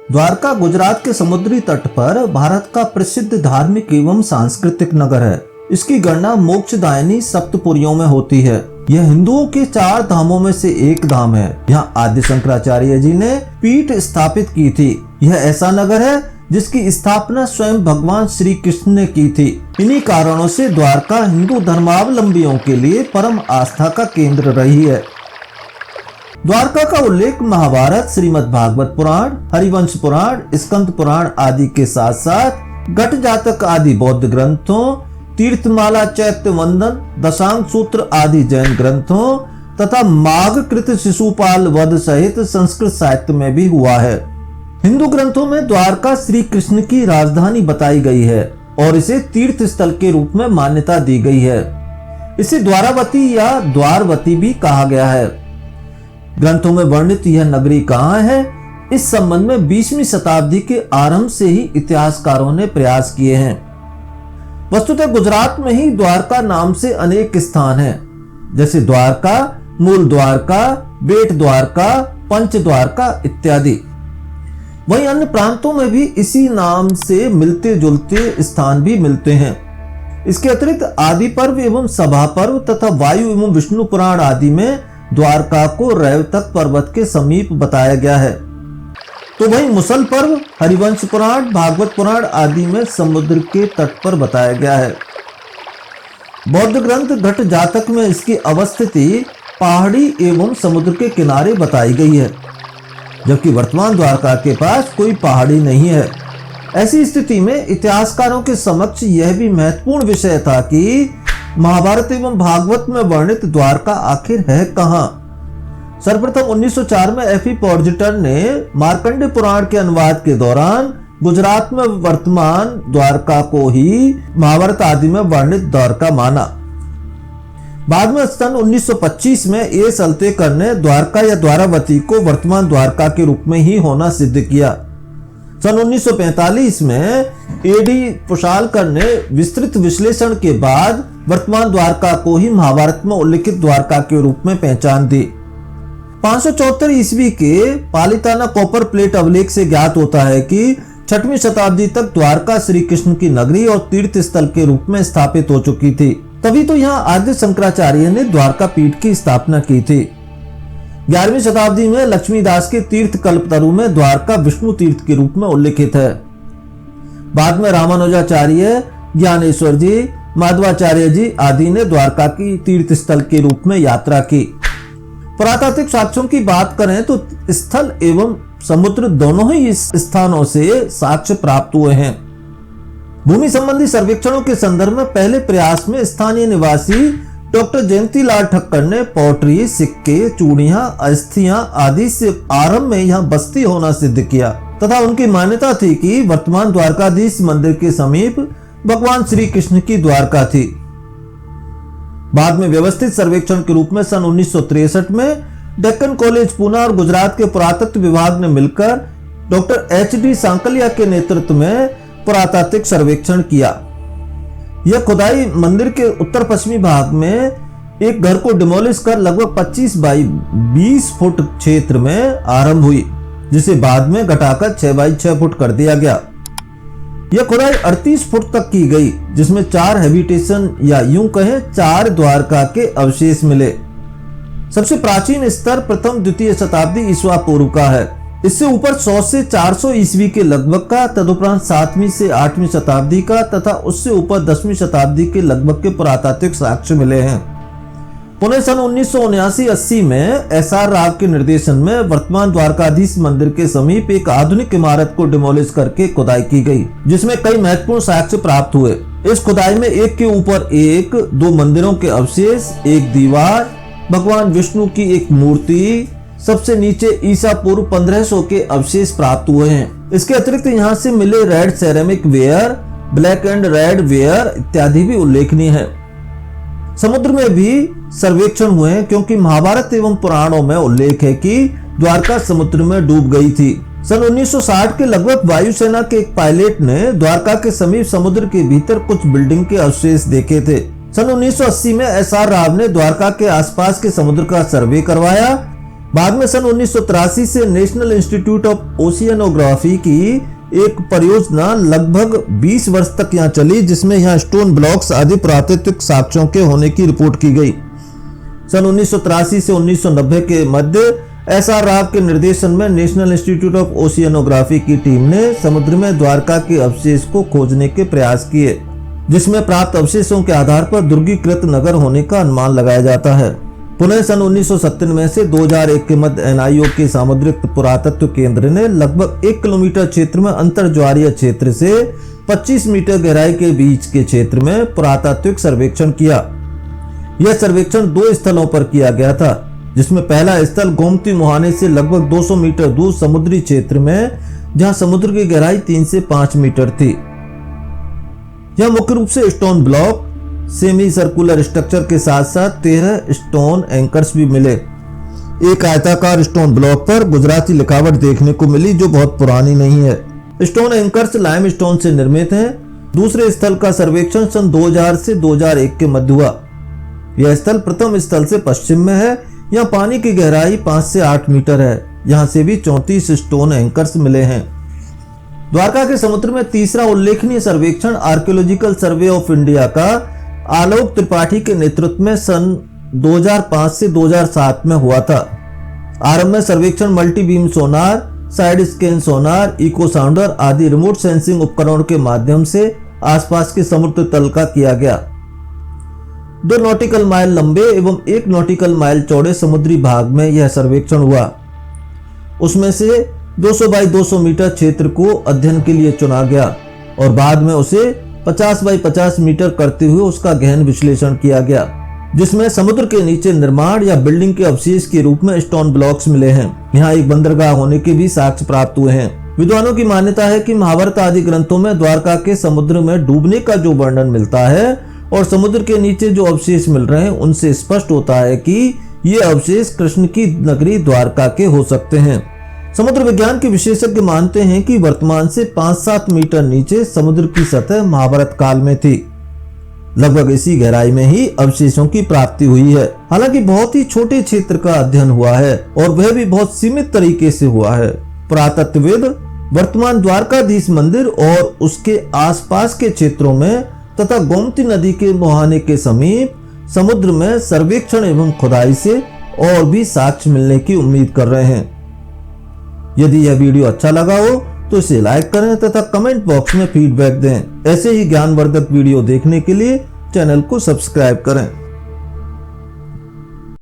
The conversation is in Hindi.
द्वारका गुजरात के समुद्री तट पर भारत का प्रसिद्ध धार्मिक एवं सांस्कृतिक नगर है। इसकी गणना मोक्षदायिनी सप्तपुरियों में होती है। यह हिंदुओं के 4 धामों में से एक धाम है। यहाँ आदि शंकराचार्य जी ने पीठ स्थापित की थी। यह ऐसा नगर है जिसकी स्थापना स्वयं भगवान श्री कृष्ण ने की थी। इन्हीं कारणों से द्वारका हिंदू धर्मावलंबियों के लिए परम आस्था का केंद्र रही है। द्वारका का उल्लेख महाभारत, श्रीमद् भागवत पुराण, हरिवंश पुराण, स्कंद पुराण आदि के साथ साथ घट जातक आदि बौद्ध ग्रंथों, तीर्थमाला, चैत्य वंदन, दशांग सूत्र आदि जैन ग्रंथों तथा माघकृत शिशुपाल वध सहित संस्कृत साहित्य में भी हुआ है। हिंदू ग्रंथों में द्वारका श्री कृष्ण की राजधानी बताई गई है और इसे तीर्थ स्थल के रूप में मान्यता दी गई है। इसे द्वारावती या द्वारवती भी कहा गया है। ग्रंथों में वर्णित यह नगरी कहाँ है, इस संबंध में 20वीं शताब्दी के आरंभ से ही इतिहासकारों ने प्रयास किए हैं। वस्तुतः गुजरात में ही द्वारका नाम से अनेक स्थान हैं, जैसे द्वारका, मूल द्वारका, बेट द्वारका, पंच द्वारका इत्यादि। वहीं अन्य प्रांतों में भी इसी नाम से मिलते जुलते स्थान भी मिलते हैं। इसके अतिरिक्त आदि पर्व एवं सभा पर्व तथा वायु एवं विष्णु पुराण आदि में द्वारका को रैवतक पर्वत के समीप बताया गया है। तो वहीं मुसल पर्व, हरिवंश पुराण, भागवत पुराण आदि में समुद्र के तट पर बताया गया है। बौद्ध ग्रंथ घट जातक में इसकी अवस्थिति पहाड़ी एवं समुद्र के किनारे बताई गई है, जबकि वर्तमान द्वारका के पास कोई पहाड़ी नहीं है। ऐसी स्थिति में इतिहासकारों के समक्ष यह भी महत्वपूर्ण विषय था कि महाभारत एवं भागवत में वर्णित द्वारका आखिर है कहां। सर्वप्रथम 1904 में एफ.ई. पॉर्जिटर ने मार्कंडे पुराण के अनुवाद के दौरान गुजरात में वर्तमान द्वारका को ही महाभारत आदि में वर्णित द्वारका माना। बाद में सन 1925 में ए. सल्तेकर ने द्वारका या द्वारावती को वर्तमान द्वारका के रूप में ही होना सिद्ध किया। सन 1945 में ए.डी. पुशालकर ने विस्तृत विश्लेषण के बाद वर्तमान द्वारका को ही महाभारत में उल्लिखित द्वारका के रूप में पहचान दी। 574 ईस्वी के पालिताना कॉपर प्लेट अभिलेख से ज्ञात होता है कि 6वीं शताब्दी तक द्वारका श्री कृष्ण की नगरी और तीर्थ स्थल के रूप में स्थापित हो चुकी थी। तभी तो यहाँ आद्य शंकराचार्य ने द्वारका पीठ की स्थापना की थी। 11वीं शताब्दी में लक्ष्मीदास के तीर्थ कल्पतरु में द्वारका विष्णु तीर्थ के रूप में उल्लिखित है। बाद में रामानुजाचार्य, ज्ञानेश्वर जी, माधवाचार्य जी आदि ने द्वारका की तीर्थ स्थल के रूप में यात्रा की। पुरातात्विक साक्ष्यों की बात करें तो स्थल एवं समुद्र दोनों ही इस स्थानों से साक्ष्य प्राप्त हुए हैं। भूमि संबंधी सर्वेक्षणों के संदर्भ में पहले प्रयास में स्थानीय निवासी डॉक्टर जयंतीलाल ठक्कर ने पॉटरी, सिक्के, चूड़ियां, अस्थियां आदि से आरंभ में यहाँ बस्ती होना सिद्ध किया तथा उनकी मान्यता थी कि वर्तमान द्वारकाधीश मंदिर के समीप भगवान श्री कृष्ण की द्वारका थी। बाद में व्यवस्थित सर्वेक्षण के रूप में सन 1963 में डेक्कन कॉलेज पूना और गुजरात के पुरातत्व विभाग ने मिलकर डॉक्टर एच.डी. सांकलिया के नेतृत्व में पुरातात्विक सर्वेक्षण किया। यह खुदाई मंदिर के उत्तर पश्चिमी भाग में एक घर को डिमोलिश कर लगभग 25 बाई 20 फुट क्षेत्र में आरंभ हुई, जिसे बाद में घटाकर 6 बाई 6 फुट कर दिया गया। यह खुदाई 38 फुट तक की गई, जिसमें 4 हैबिटेशन या यूं कहें 4 द्वारका के अवशेष मिले। सबसे प्राचीन स्तर प्रथम द्वितीय शताब्दी ईस्वा पूर्व का है। इससे ऊपर 100 से 400 ईस्वी के लगभग का, तदुपरांत 7वीं से 8वीं शताब्दी का तथा उससे ऊपर 10वीं शताब्दी के लगभग के पुरातात्विक साक्ष्य मिले हैं। पुणे सन 1979-80 में एस.आर. राव के निर्देशन में वर्तमान द्वारकाधीश मंदिर के समीप एक आधुनिक इमारत को डिमोलिश करके खुदाई की गई, जिसमें कई महत्वपूर्ण साक्ष्य प्राप्त हुए। इस खुदाई में एक के ऊपर एक 2 मंदिरों के अवशेष, एक दीवार, भगवान विष्णु की एक मूर्ति, सबसे नीचे ईसा पूर्व 1500 के अवशेष प्राप्त हुए हैं। इसके अतिरिक्त यहाँ से मिले red ceramic ware, black and red ware इत्यादि भी उल्लेखनीय है। समुद्र में भी सर्वेक्षण हुए हैं, क्योंकि महाभारत एवं पुराणों में उल्लेख है कि द्वारका समुद्र में डूब गई थी। सन 1960 के लगभग वायुसेना के एक पायलट ने द्वारका के समीप समुद्र के भीतर कुछ बिल्डिंग के अवशेष देखे थे। सन 1980 में एस.आर. राव ने द्वारका के आसपास के समुद्र का सर्वे करवाया। बाद में सन 1983 से नेशनल इंस्टीट्यूट ऑफ ओशियनोग्राफी की एक परियोजना लगभग 20 वर्ष तक यहाँ चली, जिसमें यहाँ स्टोन ब्लॉक्स आदि पुरातात्विक साक्ष्यों के होने की रिपोर्ट की गई। सन 1983 से 1990 के मध्य SR राव के निर्देशन में नेशनल इंस्टीट्यूट ऑफ ओशियनोग्राफी की टीम ने समुद्र में द्वारका के अवशेष को खोजने के प्रयास किए, जिसमें प्राप्त अवशेषों के आधार पर दुर्गीकृत नगर होने का अनुमान लगाया जाता है। पुनः सन 1997 से 2001 के मध्य NIO के सामुद्रिक पुरातत्व केंद्र ने लगभग 1 किलोमीटर क्षेत्र में अंतर्ज्वारीय क्षेत्र से 25 मीटर गहराई के बीच के क्षेत्र में पुरातात्विक सर्वेक्षण किया। यह सर्वेक्षण 2 स्थलों पर किया गया था, जिसमें पहला स्थल गोमती मुहाने से लगभग 200 मीटर दूर समुद्री क्षेत्र में, जहां समुद्र की गहराई 3 से 5 मीटर थी। यह मुख्य रूप से stone block, semi circular structure के साथ साथ 13 स्टोन एंकर्स भी मिले। एक आयताकार स्टोन ब्लॉक पर गुजराती लिखावट देखने को मिली, जो बहुत पुरानी नहीं है। स्टोन एंकर्स लाइम स्टोन से निर्मित हैं। दूसरे स्थल का सर्वेक्षण सन 2000 से 2001 के मध्य हुआ। यह स्थल प्रथम स्थल से पश्चिम में है। यहाँ पानी की गहराई 5 से 8 मीटर है। यहाँ से भी 34 स्टोन एंकर्स मिले हैं। द्वारका के समुद्र में तीसरा उल्लेखनीय सर्वेक्षण आर्कियोलॉजिकल सर्वे ऑफ इंडिया का आलोक त्रिपाठी के नेतृत्व में सन 2005 से 2007 में हुआ था। आरंभ में सर्वेक्षण मल्टी बीम सोनार, साइड स्कैन सोनार, इको साउंडर आदि रिमोट सेंसिंग उपकरणों के माध्यम से आसपास के समुद्र तल का किया गया। 2 नॉटिकल माइल लंबे एवं 1 नॉटिकल माइल चौड़े समुद्री भाग में यह सर्वेक्षण हुआ। उसमें से 200 बाई 200 मीटर क्षेत्र को अध्ययन के लिए चुना गया और बाद में उसे 50 बाई 50 मीटर करते हुए उसका गहन विश्लेषण किया गया, जिसमें समुद्र के नीचे निर्माण या बिल्डिंग के अवशेष के रूप में स्टोन ब्लॉक्स मिले हैं। यहाँ एक बंदरगाह होने के भी साक्ष्य प्राप्त हुए हैं। विद्वानों की मान्यता है कि महाभारत आदि ग्रंथों में द्वारका के समुद्र में डूबने का जो वर्णन मिलता है और समुद्र के नीचे जो अवशेष मिल रहे हैं, उनसे स्पष्ट होता है कि ये अवशेष कृष्ण की नगरी द्वारका के हो सकते हैं। समुद्र विज्ञान के विशेषज्ञ मानते हैं कि वर्तमान से 5-7 मीटर नीचे समुद्र की सतह महाभारत काल में थी। लगभग इसी गहराई में ही अवशेषों की प्राप्ति हुई है। हालांकि बहुत ही छोटे क्षेत्र का अध्ययन हुआ है और वह भी बहुत सीमित तरीके से हुआ है। पुरातत्वविद वर्तमान द्वारकाधीश मंदिर और उसके आसपास के क्षेत्रों में तथा गोमती नदी के मुहाने के समीप समुद्र में सर्वेक्षण एवं खुदाई से और भी साक्ष्य मिलने की उम्मीद कर रहे हैं। यदि यह वीडियो अच्छा लगा हो तो इसे लाइक करें तथा कमेंट बॉक्स में फीडबैक दें। ऐसे ही ज्ञानवर्धक वीडियो देखने के लिए चैनल को सब्सक्राइब करें।